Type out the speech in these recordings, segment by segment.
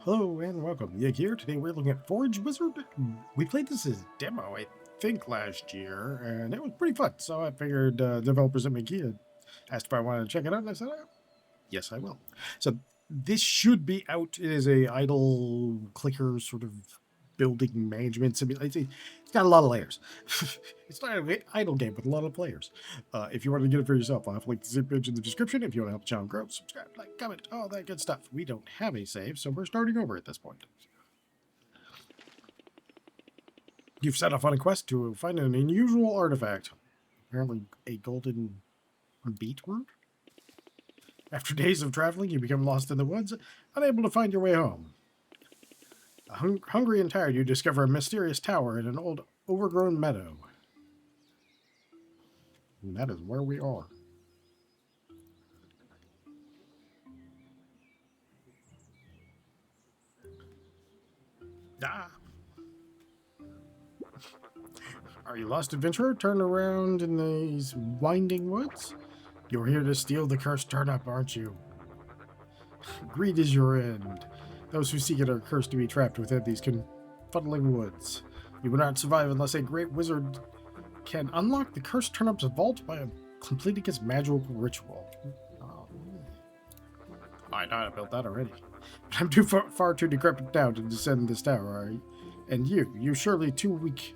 Hello and welcome. Yig here. Today we're looking at Forage Wizard. We played this as demo, I think, last year, and it was pretty fun. So I figured developers at McGee had asked if I wanted to check it out, and I said, yes, I will. So this should be out. It is a idle clicker sort of building management simulation. It's got a lot of layers. It's not an idle game with a lot of players. If you want to get it for yourself, I'll have link to the page in the description. If you want to help the channel grow, subscribe, like, comment, all that good stuff. We don't have a save, so we're starting over at this point. You've set off on a quest to find an unusual artifact. Apparently a golden beetroot? After days of traveling, you become lost in the woods, unable to find your way home. Hungry and tired, you discover a mysterious tower in an old, overgrown meadow. And that is where we are. Ah! Are you lost, adventurer? Turn around in these winding woods? You're here to steal the cursed turnip, aren't you? Greed is your end. Those who seek it are cursed to be trapped within these confuddling woods. You will not survive unless a great wizard can unlock the cursed turnip's vault by completing its magical ritual. Oh, I know I built that already. But I'm too far too decrepit now to descend this tower. And you surely too weak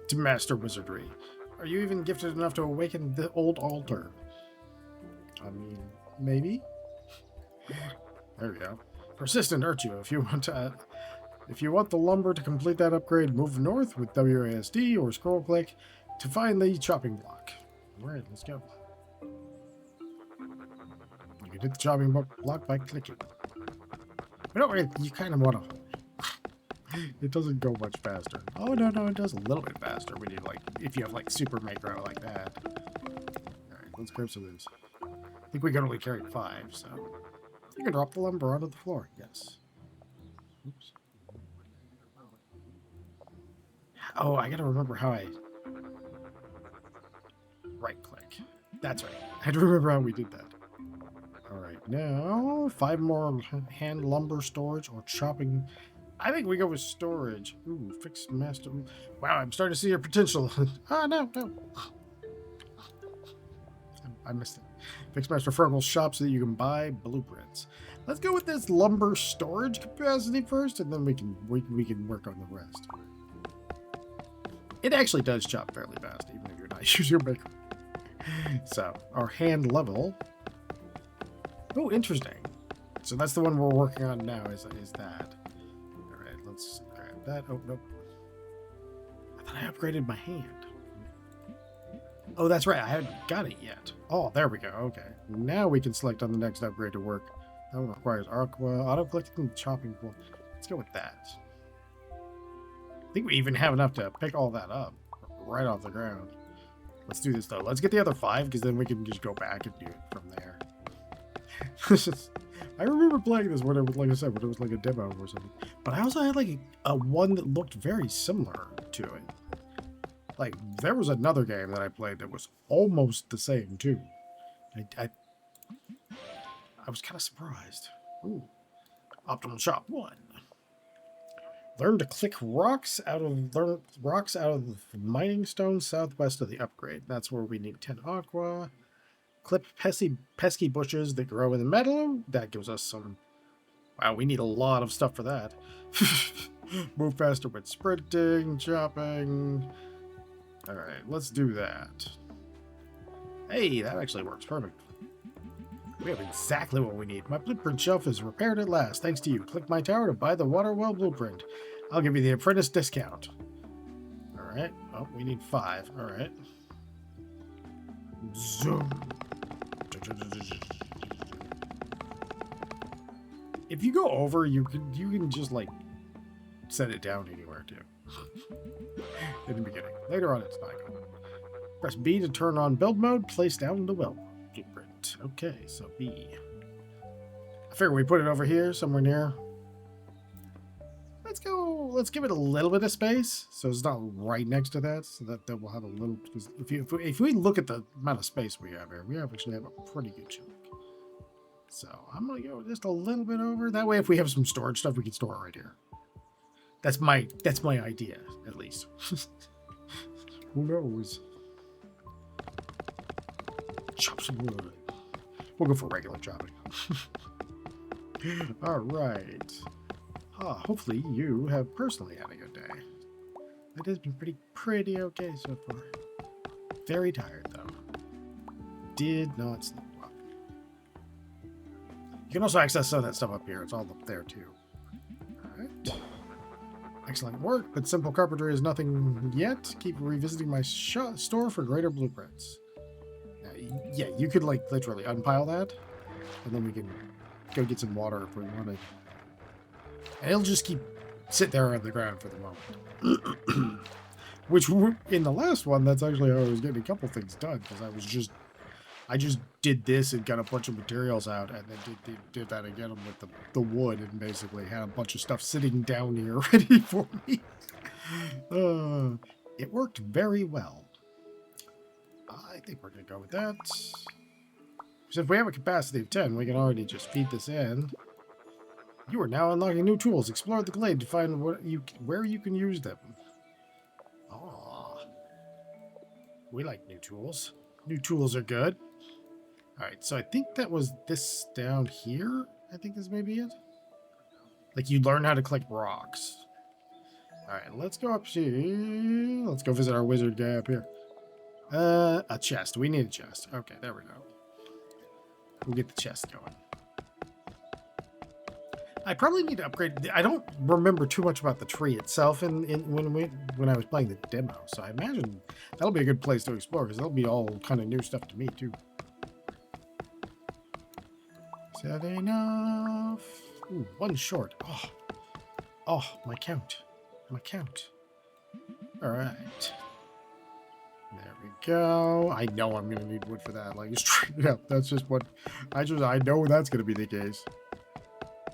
to master wizardry. Are you even gifted enough to awaken the old altar? I mean, maybe? There we go. Persistent, aren't you? If you want the lumber to complete that upgrade, move north with WASD or scroll click to find the chopping block. All right, let's go. You can hit the chopping block by clicking. But you kind of want to. It doesn't go much faster. Oh no, it does a little bit faster when you if you have super macro like that. All right, let's grab some of these. I think we can only carry 5, so. You can drop the lumber onto the floor, yes. Oops. Oh, I gotta remember how I... right-click. That's right. I had to remember how we did that. Alright, now 5 more hand lumber storage or chopping... I think we go with storage. Ooh, fixed master... Wow, I'm starting to see your potential. No. I missed it. Fixed Master Fergal's shop so that you can buy blueprints. Let's go with this lumber storage capacity first, and then we can work on the rest. It actually does chop fairly fast, even if you're not using your maker. So, our hand level. Oh, interesting. So that's the one we're working on now, is that. Alright, let's grab that. Oh, nope. I thought I upgraded my hand. Oh, that's right. I haven't got it yet. Oh, there we go. Okay. Now we can select on the next upgrade to work. That one requires aqua, auto-collecting, chopping block. Let's go with that. I think we even have enough to pick all that up right off the ground. Let's do this, though. Let's get the other 5, because then we can just go back and do it from there. I remember playing this when it was, like I said, when it was like a demo or something. But I also had a one that looked very similar to it. There was another game that I played that was almost the same, too. I was kind of surprised. Ooh. Optimal Shop 1. Learn to click rocks out of the mining stone southwest of the upgrade. That's where we need 10 aqua. Clip pesky bushes that grow in the meadow. That gives us some... Wow, we need a lot of stuff for that. Move faster with sprinting, chopping... Alright, let's do that. Hey, that actually works perfect. We have exactly what we need. My blueprint shelf is repaired at last, thanks to you. Click my tower to buy the water well blueprint. I'll give you the apprentice discount. Alright. Oh, we need 5. Alright. Zoom. If you go over, you can just set it down anywhere too. In the beginning. Later on, it's not going. Press B to turn on build mode. Place down the well blueprint. Okay, so B. I figure we put it over here, somewhere near. Let's go. Let's give it a little bit of space, so it's not right next to that, so that we'll have a little. If we look at the amount of space we have here, we actually have a pretty good chunk. So I'm gonna go just a little bit over. That way, if we have some storage stuff, we can store it right here. That's my idea, at least. Who knows? Chop some wood. We'll go for regular chopping. All right. Hopefully you have personally had a good day. It has been pretty okay so far. Very tired though. Did not sleep well. You can also access some of that stuff up here. It's all up there too. Alright. Excellent work, but simple carpentry is nothing yet. Keep revisiting my store for greater blueprints. Yeah, you could like literally unpile that, and then we can go get some water if we wanted. And it'll just sit there on the ground for the moment. Which, in the last one, that's actually how I was getting a couple things done, because I just did this and got a bunch of materials out, and then did that again with the wood, and basically had a bunch of stuff sitting down here ready for me. It worked very well. I think we're going to go with that. So if we have a capacity of 10, we can already just feed this in. You are now unlocking new tools. Explore the glade to find where you can use them. Oh, we like new tools. New tools are good. Alright, so I think that was this down here. I think this may be it. Like, you learn how to collect rocks. Alright, let's go up here. Let's go visit our wizard guy up here. A chest. We need a chest. Okay, there we go. We'll get the chest going. I probably need to upgrade. I don't remember too much about the tree itself when I was playing the demo, so I imagine that'll be a good place to explore, because that'll be all kind of new stuff to me, too. Is that enough? Ooh, one short. Oh, my count. All right. There we go. I know I'm going to need wood for that. Like, straight up. That's just what... I know that's going to be the case.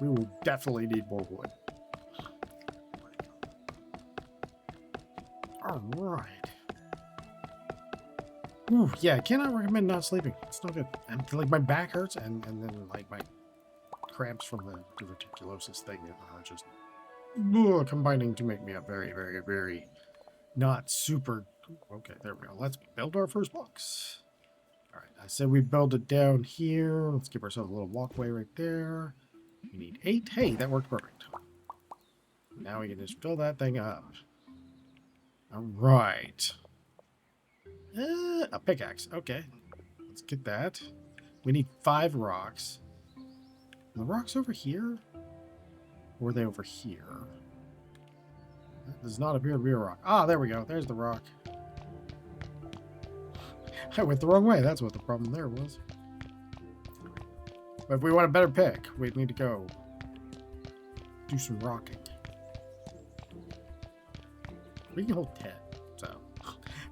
We will definitely need more wood. Alright. Ooh, yeah, I cannot recommend not sleeping. It's not good. And, like, my back hurts, and then, like, my cramps from the diverticulosis thing are just combining to make me a very, very, very not super... Okay, there we go. Let's build our first blocks. Alright, I said we build it down here. Let's give ourselves a little walkway right there. We need 8. Hey, that worked perfect. Now we can just fill that thing up. Alright. A pickaxe. Okay. Let's get that. We need 5 rocks. Are the rocks over here? Or are they over here? That does not appear to be a rock. Ah, there we go. There's the rock. I went the wrong way. That's what the problem there was. But if we want a better pick, we need to go do some rocking. We can hold 10, so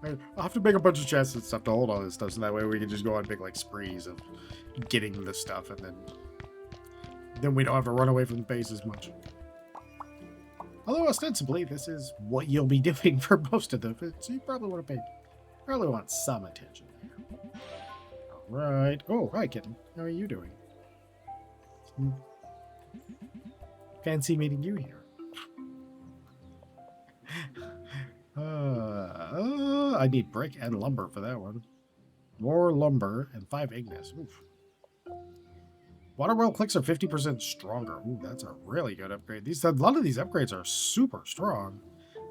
I'll have to make a bunch of chests and stuff to hold all this stuff, so that way we can just go on big like sprees of getting the stuff, and then we don't have to run away from the base as much. Although ostensibly this is what you'll be doing for most of them, so you probably want some attention there. All right. Oh, hi, kitten. How are you doing? Fancy meeting you here. I need brick and lumber for that one. More lumber and 5 ignis. Oof. Water well clicks are 50% stronger. Ooh, that's a really good upgrade. A lot of these upgrades are super strong.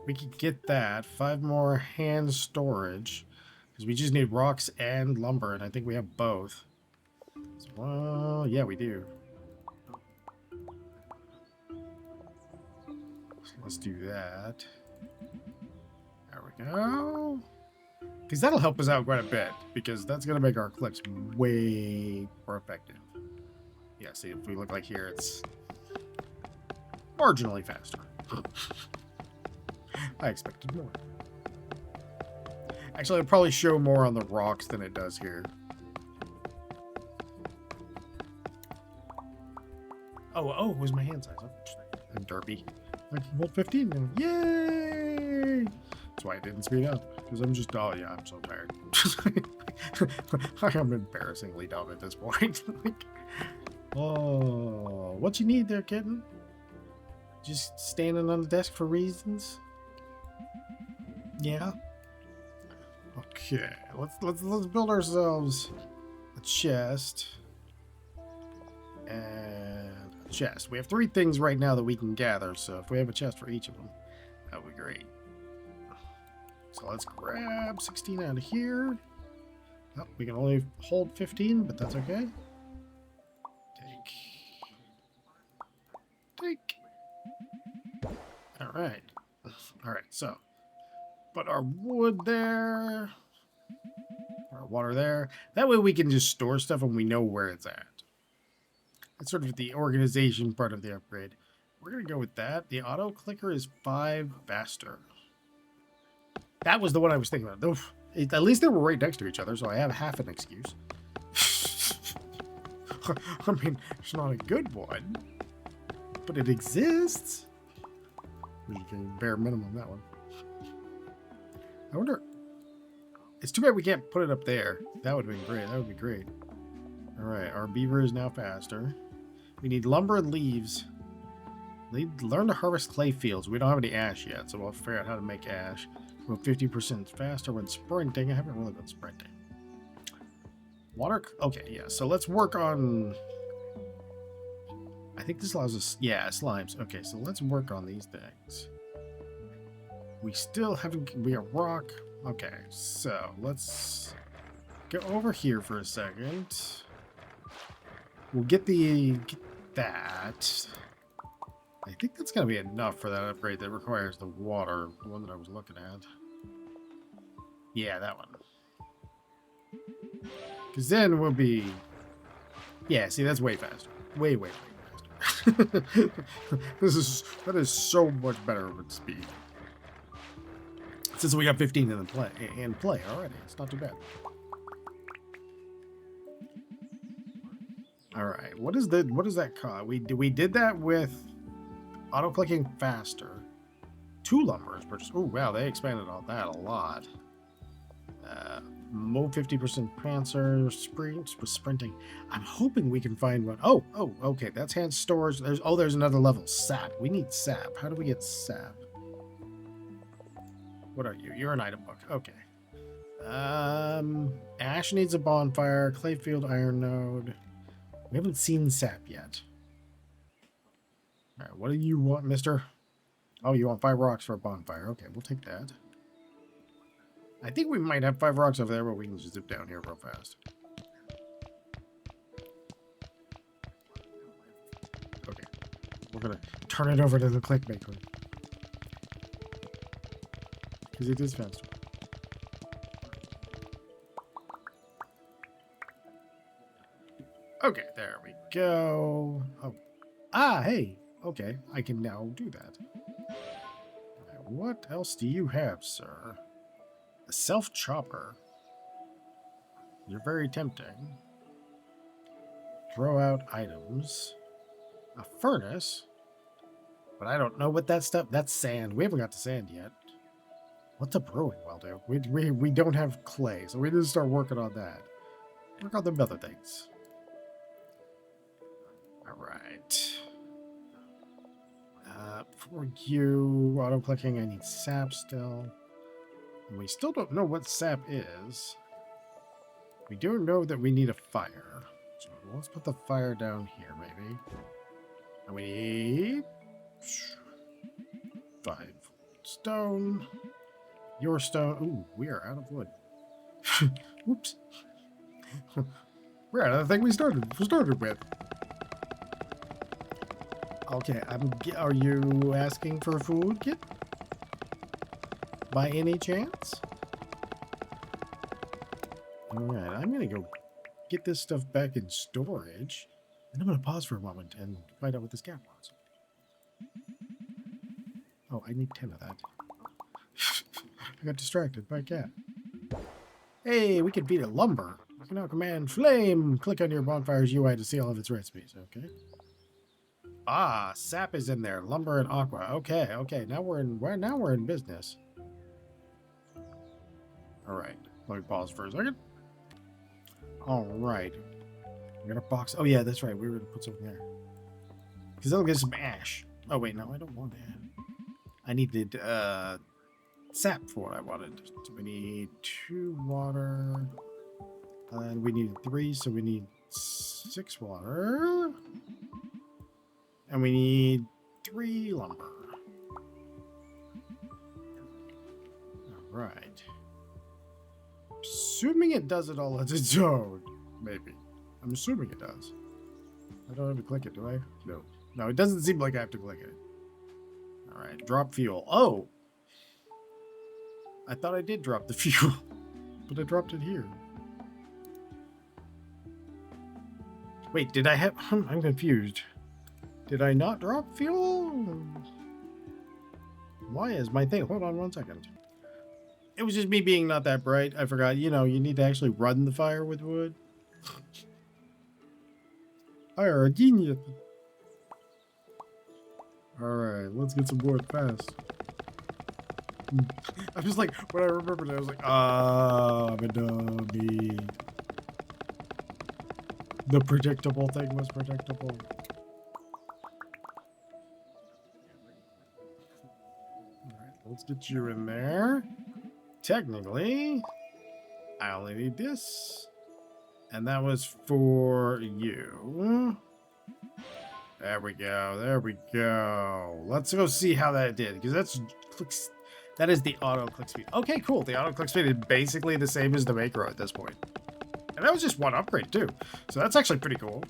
We could get that. 5 more hand storage. Because we just need rocks and lumber, and I think we have both. So, well, yeah, we do. So let's do that. There we go. Because that'll help us out quite a bit, because that's going to make our clicks way more effective. Yeah, see, if we look like here, it's marginally faster. I expected more. Actually, it'll probably show more on the rocks than it does here. Oh, it was my hand size. I'm derpy. I can hold 15 now. Yay! That's why I didn't speed up. Because I'm just, oh yeah, I'm so tired. I'm embarrassingly dumb at this point. Oh, what you need there, kitten? Just standing on the desk for reasons? Yeah. Okay, let's build ourselves a chest and a chest. We have 3 things right now that we can gather, so if we have a chest for each of them, that would be great. So let's grab 16 out of here. Oh, we can only hold 15, but that's okay. Take. All right. All right. So, put our wood there, our water there. That way we can just store stuff and we know where it's at. That's sort of the organization part of the upgrade. We're gonna go with that. The auto clicker is 5 faster. That was the one I was thinking about. At least they were right next to each other, so I have half an excuse. I mean, it's not a good one, but it exists. We can bare minimum that one. I wonder. It's too bad we can't put it up there. That would have been great. That would be great. All right, our beaver is now faster. We need lumber and leaves. Learn to harvest clay fields. We don't have any ash yet, so we'll figure out how to make ash. We're 50% faster when sprinting. I haven't really been sprinting. Water. Okay, yeah. So let's work on. I think this allows us. Yeah, slimes. Okay, so let's work on these things. We still haven't. We have rock. Okay, so let's go over here for a second. We'll get that. I think that's going to be enough for that upgrade that requires the water, the one that I was looking at. Yeah, that one. Because then we'll be... Yeah, see, that's way faster. Way faster. That is so much better with speed. Since we got 15 in play already, it's not too bad. All right, what is that called? We did that with auto clicking faster. 2 lumbers purchased. Oh wow, they expanded on that a lot. Move 50% prancer, sprinting. I'm hoping we can find one. Oh, okay, that's hand storage. There's another level. Sap. We need sap. How do we get sap? What are you? You're an item book. Okay. Ash needs a bonfire. Clayfield iron node. We haven't seen sap yet. All right, what do you want, mister? Oh, you want 5 rocks for a bonfire. Okay, we'll take that. I think we might have 5 rocks over there, but we can just zip down here real fast. Okay. We're going to turn it over to the clickmaker. Because it is faster. Okay, there we go. Oh. Ah, hey. Okay, I can now do that. Right, what else do you have, sir? A self-chopper. You're very tempting. Throw out items. A furnace. But I don't know what that stuff... That's sand. We haven't got to sand yet. What's a brewing well do? We don't have clay, so we need to start working on that. Work on the other things. Alright. For you, auto-clicking, I need sap still. And we still don't know what sap is. We do know that we need a fire. So let's put the fire down here, maybe. And we need 5 stone. Your stone. Ooh, we are out of wood. Whoops. We're out of the thing we started with. Okay, are you asking for food, kid? By any chance? Alright, I'm gonna go get this stuff back in storage. And I'm gonna pause for a moment and find out what this cat wants. Oh, I need 10 of that. I got distracted by a cat. Hey, we can beat a lumber. You can now command flame. Click on your bonfire's UI to see all of its recipes. Okay. Ah, sap is in there. Lumber and aqua. Okay. Now we're in business. All right. Let me pause for a second. All right. got a box. Oh yeah, that's right. We were gonna put something there. Because that'll get some ash. Oh wait, no, I don't want that. I needed sap for what I wanted. So we need 2 water. And we need 3, so we need 6 water. And we need 3 lumber. Alright. Assuming it does it all as its own. Maybe. I'm assuming it does. I don't have to click it, do I? No. No, it doesn't seem like I have to click it. Alright, drop fuel. Oh! I thought I did drop the fuel. But I dropped it here. Wait, did I have... I'm confused. Did I not drop fuel? Why is my thing... Hold on 1 second. It was just me being not that bright. I forgot, you know, you need to actually run the fire with wood. I are a genius. Alright, let's get some wood fast. I'm just like, when I remembered it, I was like, I'm a dummy. The predictable thing was predictable. Alright, let's get you in there. Technically, I only need this. And that was for you. There we go. There we go. Let's go see how that did. Because that is the auto click speed. Okay, cool. The auto click speed is basically the same as the macro at this point. And that was just 1 upgrade too. So that's actually pretty cool.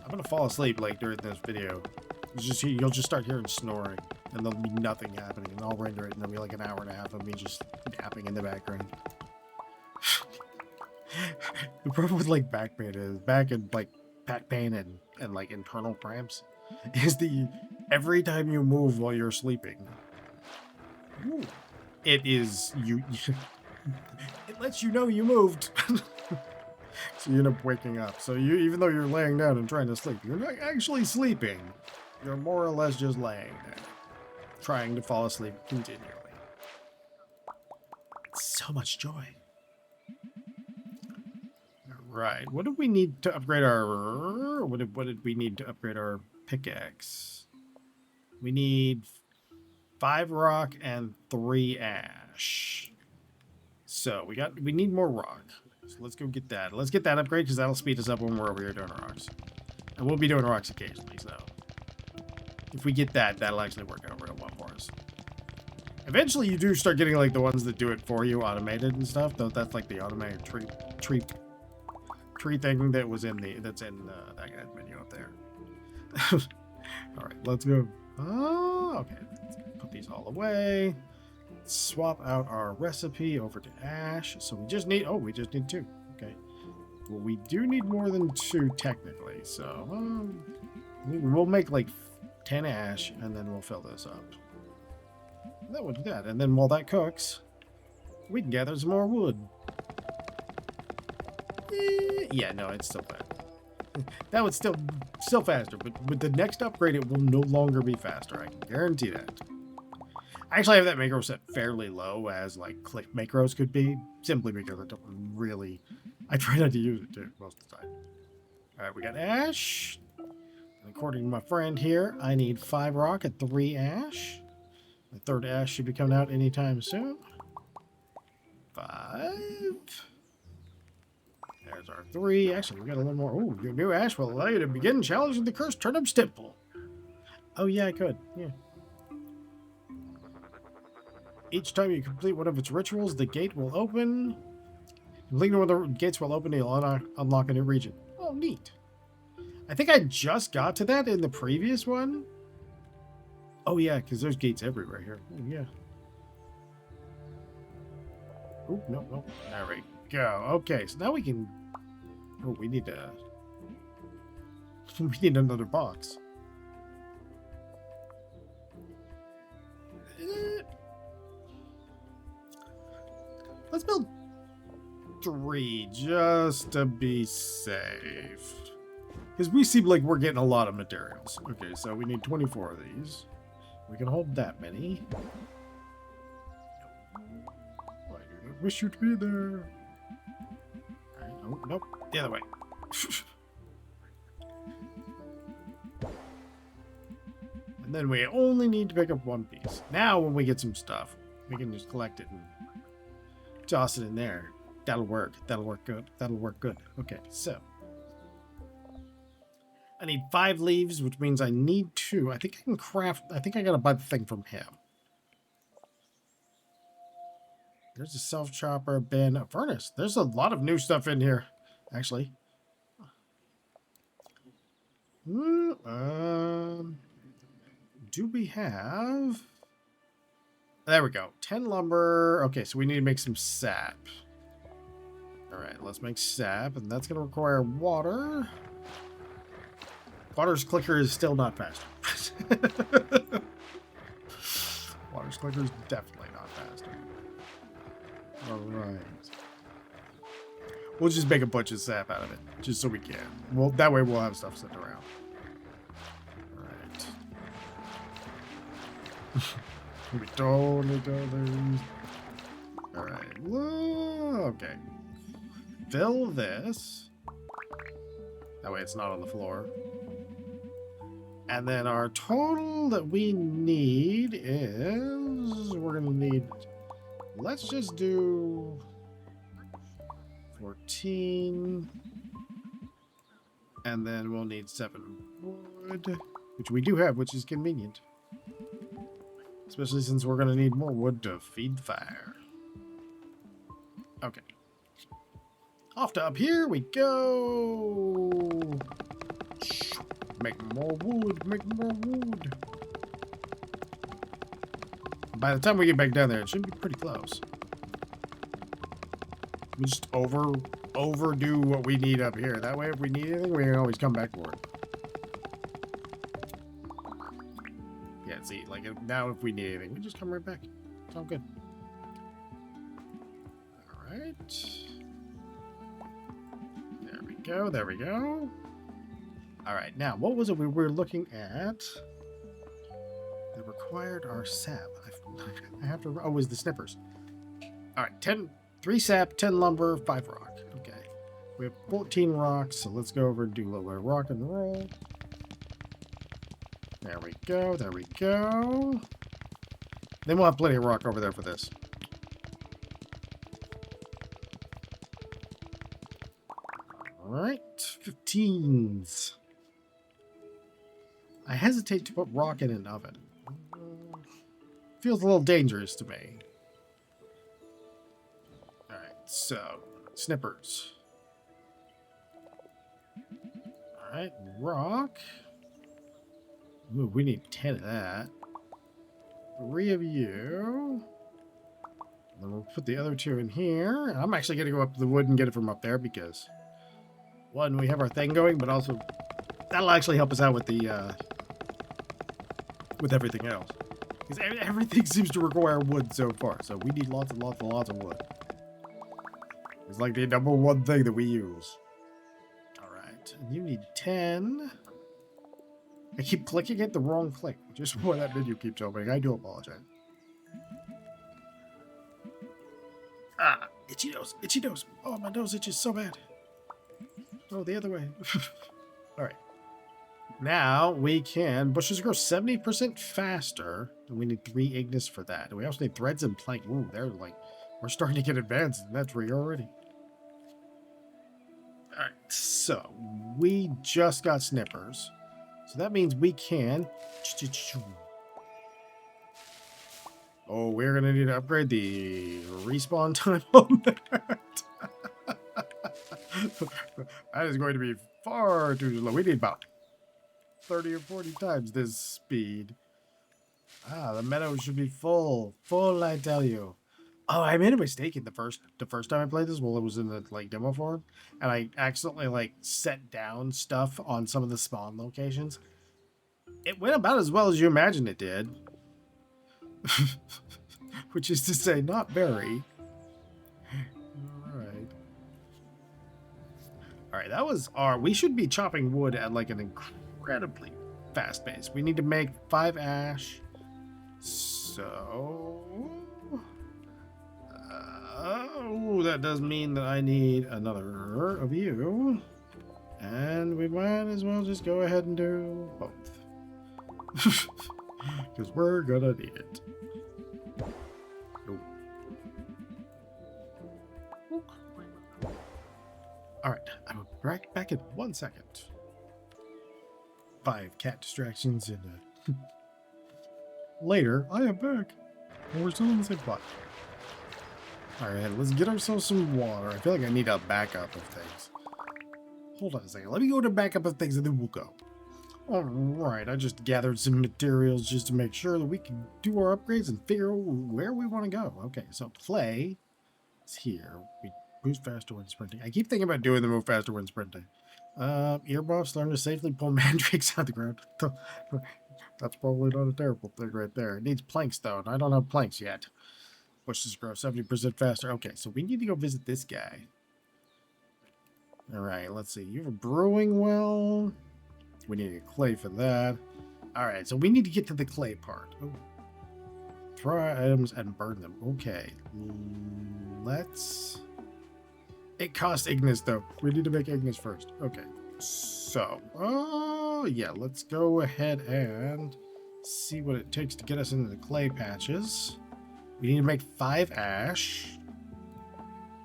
I'm going to fall asleep like during this video. You'll just start hearing snoring. And there'll be nothing happening. And I'll render it and there'll be like an hour and a half of me just napping in the background. The problem with like back pain and like internal cramps is every time you move while you're sleeping, it lets you know you moved. So you end up waking up. So even though you're laying down and trying to sleep, you're not actually sleeping. You're more or less just laying there, trying to fall asleep continually. It's so much joy. Right. What do we need to upgrade our... What did we need to upgrade our pickaxe? We need 5 rock and 3 ash. So we need more rock. So let's go get that. Let's get that upgrade because that'll speed us up when we're over here doing rocks. And we'll be doing rocks occasionally, so... If we get that, that'll actually work out real well for us. Eventually you do start getting like the ones that do it for you automated and stuff. Though that's like the automated tree thing that was in that guy's menu up there. All right, let's go. Oh, okay. Let's put these all away. Swap out our recipe over to ash. So we just need 2. Okay. Well, we do need more than 2 technically. So we'll make like 10 ash and then we'll fill this up. That would do that. And then while that cooks, we can gather some more wood. Yeah, no, it's still fast. That was still faster, but with the next upgrade, it will no longer be faster. I can guarantee that. I actually have that macro set fairly low, as like click macros could be, simply because I try not to use it too most of the time. All right, we got ash. And according to my friend here, I need 5 rock and 3 ash. The 3rd ash should be coming out anytime soon. 5. There's our 3. Actually, we got a little more. Ooh, your new ash will allow you to begin challenging the cursed turnip stipple. Oh, yeah, I could. Yeah. Each time you complete one of its rituals, the gate will open. Completing one of the gates will open, you'll unlock a new region. Oh, neat. I think I just got to that in the previous one. Oh, yeah, because there's gates everywhere here. Oh, yeah. Oh, no. There we go. Okay, so now we can... Oh, we need to... We need another box. Let's build 3 just to be safe. Because we seem like we're getting a lot of materials. Okay, so we need 24 of these. We can hold that many. I do not wish you to be there. Right, nope, the other way. And then we only need to pick up one piece. Now when we get some stuff, we can just collect it and toss it in there. That'll work. That'll work good. That'll work good. Okay, so. I need 5 leaves, which means I need 2. I think I can craft... I think I gotta buy the thing from him. There's a self-chopper, bin, a furnace. There's a lot of new stuff in here, actually. Do we have... There we go. 10 lumber. Okay, so we need to make some sap. Alright, let's make sap, and that's going to require water. Water's clicker is still not faster. Water's clicker is definitely not faster. Alright. We'll just make a bunch of sap out of it, just so we can. Well, that way we'll have stuff sitting around. We totally. Alright. Okay. Fill this. That way it's not on the floor. And then our total that we need is... We're going to need... Let's just do... 14. And then we'll need 7 wood. Which we do have, which is convenient. Especially since we're going to need more wood to feed the fire. Okay. Off to up here we go. Make more wood. Make more wood. By the time we get back down there, it should be pretty close. We just overdo what we need up here. That way, if we need anything, we can always come back for it. Yeah, see, like now if we need anything, we just come right back. It's all good. All right. There we go. There we go. All right. Now, what was it we were looking at? That required our sap. I have to. Oh, it was the snippers. All right. 3 sap, 10 lumber, 5 rock. Okay. We have 14 rocks, so let's go over and do a little bit of rock and roll. There we go. There we go. Then we'll have plenty of rock over there for this. All right. 15s. I hesitate to put rock in an oven. Feels a little dangerous to me. All right. So, snippers. All right. Rock. Ooh, we need 10 of that. 3 of you. And then we'll put the other 2 in here. I'm actually going to go up to the wood and get it from up there because, one, we have our thing going, but also that'll actually help us out with the with everything else. Because everything seems to require wood so far, so we need lots and lots and lots of wood. It's like the #1 thing that we use. All right, and you need 10. I keep clicking it the wrong click, which is why that menu keeps opening. I do apologize. Ah, itchy nose, itchy nose. Oh, my nose itches so bad. Oh, the other way. All right. Now we can... Bushes grow 70% faster. And we need 3 ignis for that. And we also need threads and plank. Ooh, they're like... We're starting to get advanced in that tree already. All right, so we just got snippers. So that means we can... Oh, we're going to need to upgrade the respawn time on that. That is going to be far too slow. We need about 30 or 40 times this speed. Ah, the meadow should be full. Full, I tell you. Oh, I made a mistake in the first time I played this. Well, it was in the like demo form, and I accidentally like set down stuff on some of the spawn locations. It went about as well as you imagined it did, which is to say, not very. All right, that was our... We should be chopping wood at like an incredibly fast pace. We need to make 5 ash. So... oh, that does mean that I need another of you. And we might as well just go ahead and do both. Because we're gonna need it. Alright, I'm back in 1 second. 5 cat distractions and later, I am back. And we're still in the same spot. Alright, let's get ourselves some water. I feel like I need a backup of things. Hold on a second. Let me go to backup of things and then we'll go. Alright, I just gathered some materials just to make sure that we can do our upgrades and figure out where we want to go. Okay, so clay is here. We boost faster when sprinting. I keep thinking about doing the move faster when sprinting. Earmuffs learn to safely pull mandrakes out the ground. That's probably not a terrible thing right there. It needs planks though, and I don't have planks yet. Bushes grow 70% faster. Okay, so we need to go visit this guy. Alright, let's see. You have a brewing well. We need a clay for that. Alright, so we need to get to the clay part. Oh. Throw items and burn them. Okay. Let's... It costs Ignis, though. We need to make Ignis first. Okay. So, yeah, let's go ahead and see what it takes to get us into the clay patches. We need to make 5 ash.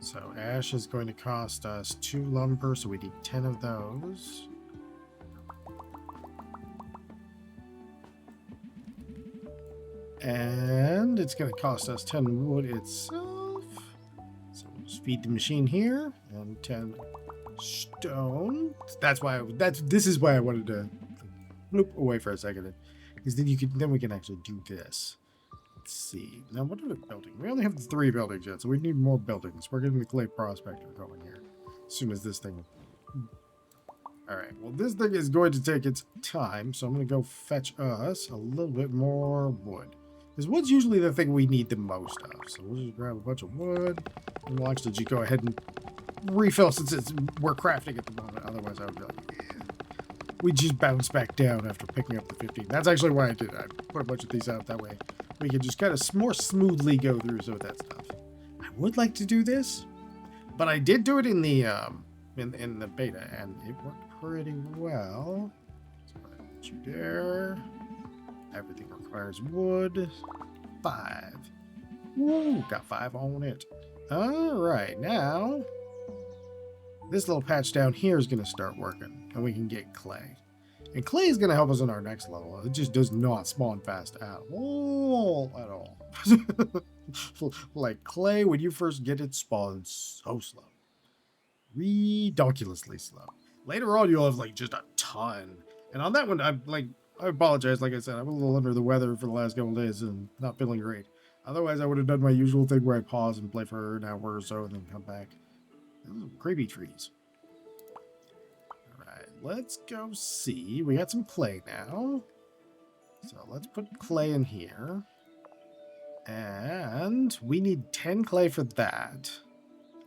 So ash is going to cost us 2 lumber, so we need 10 of those. And it's going to cost us 10 wood itself. So we'll just feed the machine here. And 10 stone. That's why this is why I wanted to bloop away for a second. Because then we can actually do this. Let's see. Now, what are we building? We only have 3 buildings yet, so we need more buildings. We're getting the clay prospector going here. As soon as this thing... Alright, well, this thing is going to take its time, so I'm going to go fetch us a little bit more wood. Because wood's usually the thing we need the most of. So we'll just grab a bunch of wood, and we'll actually just go ahead and refill since we're crafting at the moment. Otherwise, I would be like, yeah. We just bounce back down after picking up the 15. That's actually why I did it. I put a bunch of these out that way. We can just kind of more smoothly go through some of that stuff. I would like to do this, but I did do it in the in the beta, and it worked pretty well. So I put you there. Everything requires wood. 5. Woo! Got 5 on it. All right, now this little patch down here is going to start working, and we can get clay. And clay is going to help us in our next level. It just does not spawn fast at all. Like clay, when you first get it, spawns so slow. Ridiculously slow. Later on, you'll have like just a ton. And on that one, I apologize. Like I said, I'm a little under the weather for the last couple of days and not feeling great. Otherwise, I would have done my usual thing where I pause and play for an hour or so and then come back. Those are creepy trees. Let's go see. We got some clay now. So let's put clay in here. And we need 10 clay for that.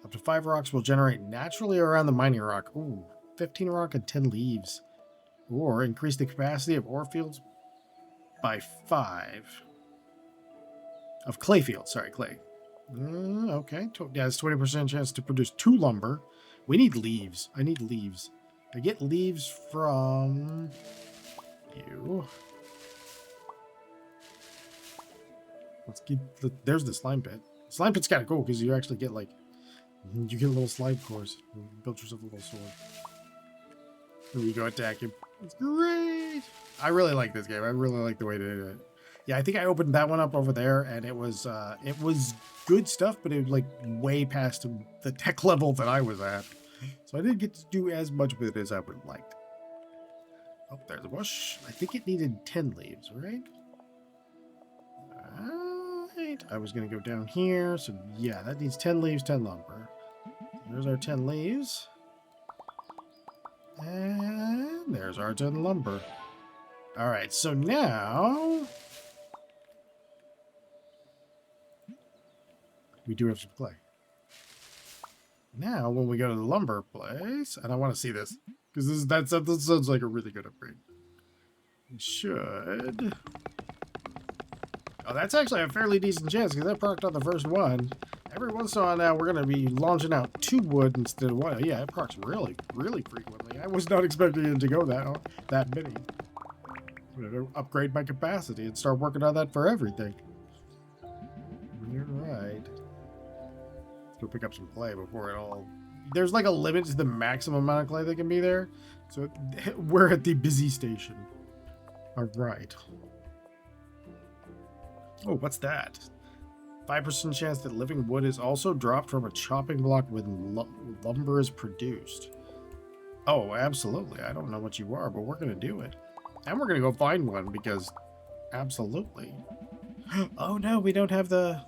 Up to 5 rocks will generate naturally around the mining rock. Ooh, 15 rock and 10 leaves. Or increase the capacity of ore fields by 5. Of clay fields, sorry, clay. Okay, yeah, it's 20% chance to produce 2 lumber. We need leaves. I need leaves. I get leaves from you. Let's get there's the slime pit. Slime pit's kind of cool because you actually get like you get little slime cores. Build yourself a little sword. There you go, attack him. It's great. I really like this game. I really like the way they did it. Yeah, I think I opened that one up over there, and it was good stuff, but it was like way past the tech level that I was at. So I didn't get to do as much with it as I would have liked. Oh, there's a bush. I think it needed 10 leaves, right? Alright. I was going to go down here. So, yeah, that needs 10 leaves, 10 lumber. There's our 10 leaves. And there's our 10 lumber. Alright, so now we do have some clay. Now, when we go to the lumber place, and I want to see this, because that sounds like a really good upgrade. We should... Oh, that's actually a fairly decent chance, because that procced on the first one, Every once in a while now, we're going to be launching out 2 wood instead of 1. Yeah, it procs really, really frequently. I was not expecting it to go that many. I'm going to upgrade my capacity and start working on that for everything. You're right. Let's go pick up some clay before it all... There's like a limit to the maximum amount of clay that can be there. So we're at the busy station. All right. Oh, what's that? 5% chance that living wood is also dropped from a chopping block when lumber is produced. Oh, absolutely. I don't know what you are, but we're going to do it. And we're going to go find one because absolutely. Oh no, we don't have the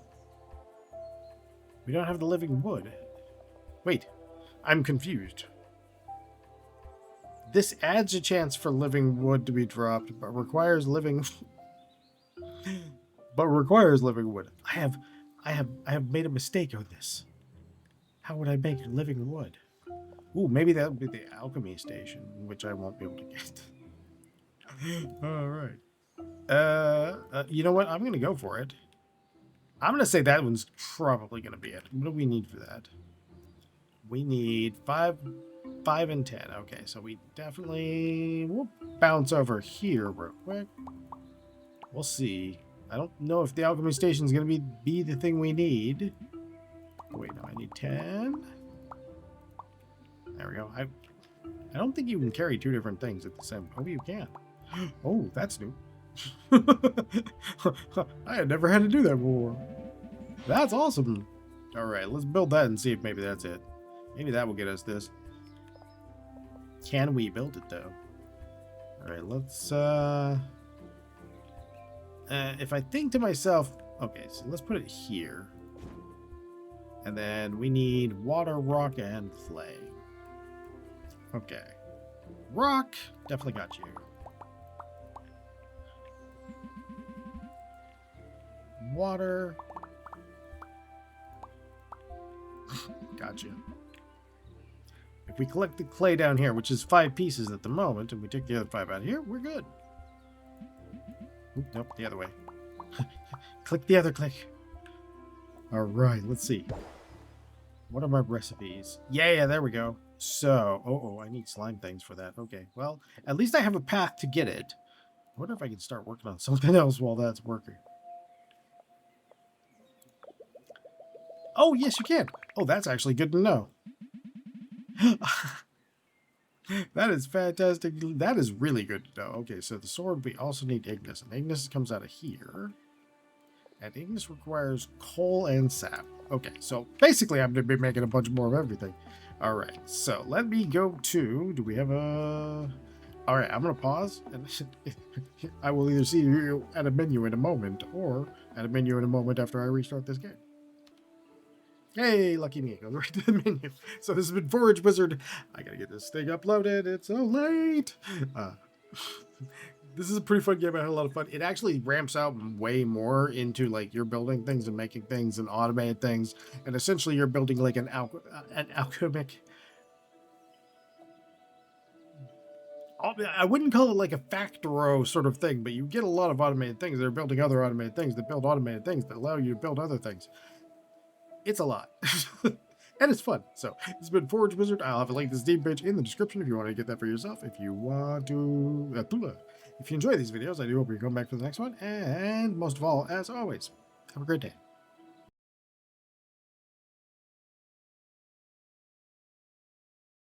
living wood. Wait, I'm confused. This adds a chance for living wood to be dropped, but requires living wood. I have made a mistake on this. How would I make living wood? Ooh, maybe that would be the alchemy station, which I won't be able to get. All right. You know what? I'm gonna go for it. I'm gonna say that one's probably gonna be it. What do we need for that? We need 5 and 10. Okay, so we definitely will bounce over here real quick. We'll see. I don't know if the alchemy station is going to be the thing we need. Oh, wait, no, I need 10. There we go. I don't think you can carry 2 different things at the same... Oh, you can. Oh, that's new. I had never had to do that before. That's awesome. All right, let's build that and see if maybe that's it. Maybe that will get us this. Can we build it, though? All right, let's... if I think to myself, okay, so let's put it here. And then we need water, rock, and clay. Okay. Rock, definitely got you. Water. Gotcha. If we collect the clay down here, which is 5 pieces at the moment, and we take the other 5 out here, we're good. Oop, nope, the other way. Click the other click. All right, let's see. What are my recipes? Yeah, there we go. So, I need slime things for that. Okay, well, at least I have a path to get it. I wonder if I can start working on something else while that's working. Oh, yes, you can. Oh, that's actually good to know. That is fantastic. That is really good to know. Okay, so the sword, we also need Ignis. And Ignis comes out of here. And Ignis requires coal and sap. Okay, so basically I'm going to be making a bunch more of everything. All right, so let me go to... Do we have a... All right, I'm going to pause. And I will either see you at a menu in a moment or at a menu in a moment after I restart this game. Hey, lucky me, it goes right to the menu. So this has been Forage Wizard. I gotta get this thing uploaded. It's so late. This is a pretty fun game. I had a lot of fun. It actually ramps out way more into like you're building things and making things and automated things. And essentially you're building like an alchemic... I wouldn't call it like a factoro sort of thing, but you get a lot of automated things. They're building other automated things that build automated things that allow you to build other things. It's a lot. And it's fun. So, this has been Forage Wizard. I'll have a link to the Steam page in the description if you want to get that for yourself. If you want to... if you enjoy these videos, I do hope you come back for the next one. And most of all, as always, have a great day.